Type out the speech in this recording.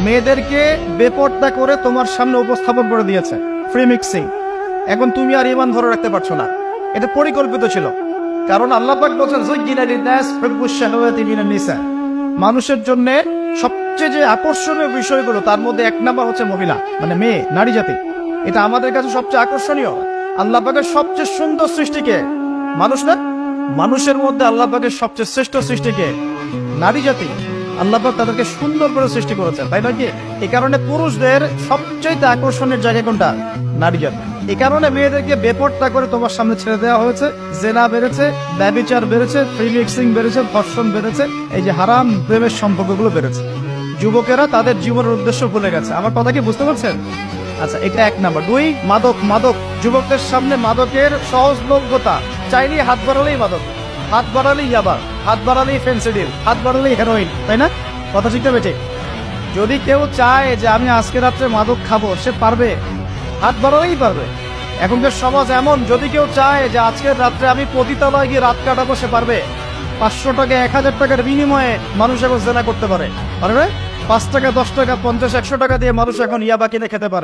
মেয়েদেরকে বেপর্দা করে তোমার সামনে উপস্থাপন করে দিয়েছে, ফ্রি মিক্সিং। এখন তুমি আর ঈমান ধরে রাখতে পারছো না, এটা পরিকল্পিত ছিল। কারণ আল্লাহ পাক বলেছেন যুজ্জিনা লিন-নাস হুব্বুশ শাহাওয়াতি মিনান নিসা, মানুষের জন্য সবচেয়ে যে আকর্ষণীয় বিষয়গুলো তার মধ্যে এক নাম্বার হচ্ছে মহিলা, মানে মেয়ে, নারী জাতি। এটা আমাদের কাছে সবচেয়ে আকর্ষণীয়। আল্লাহ পাকের সবচেয়ে সুন্দর সৃষ্টিকে মানুষ না, মানুষের মধ্যে আল্লাহ পাকের সবচেয়ে শ্রেষ্ঠ সৃষ্টিকে নারী জাতি। আল্লাহ পাক তাদেরকে সুন্দর করে সৃষ্টি করেছেন, তাই নয় কি? এই কারণে পুরুষদের সবচেয়ে আকর্ষণের জায়গা কোনটা? নারী জাতি। এই কারণে মেয়েদেরকে বেপর্দা করে তোমার সামনে ছেড়ে দেওয়া হয়েছে। জেনা বেড়েছে, ব্যভিচার বেড়েছে, ফ্রি মিক্সিং বেড়েছে, ধর্ষণ বেড়েছে, এই যে হারাম প্রেমের সম্পর্কগুলো বেড়েছে। যুবকেরা তাদের জীবনের উদ্দেশ্য ভুলে গেছে। আমার কথা কি বুঝতে পারছেন? আচ্ছা, এটা এক নাম্বার। দুই, মাদক। মাদক, যুবকদের সামনে মাদকের সহজলভ্যতা। চাইলেই হাত বাড়ালেই মাদক, হাত বাড়ালেই ইয়াবা, হাত বাড়ালেই ফেন্সিডিল, হাত বাড়ালেই হেরোইন, তাই না? কথা ঠিক না বেটে? যদি কেউ চায় যে আমি আজকে রাত্রে মাদক খাবো, সে পারবে, হাত বাড়ালেই পারবে। এখনকার সমাজ এমন, যদি কেউ চায় যে আজকের রাত্রে আমি পতিতালয়ে গিয়ে রাত কাটাবো, সে পারবে। 500 টাকা 1000 টাকার বিনিময়ে মানুষ এখন জেনা করতে পারে, পারবে? 5 টাকা 10 টাকা 50 100 টাকা দিয়ে মানুষ এখন ইয়াবা কিনে খেতে পারে।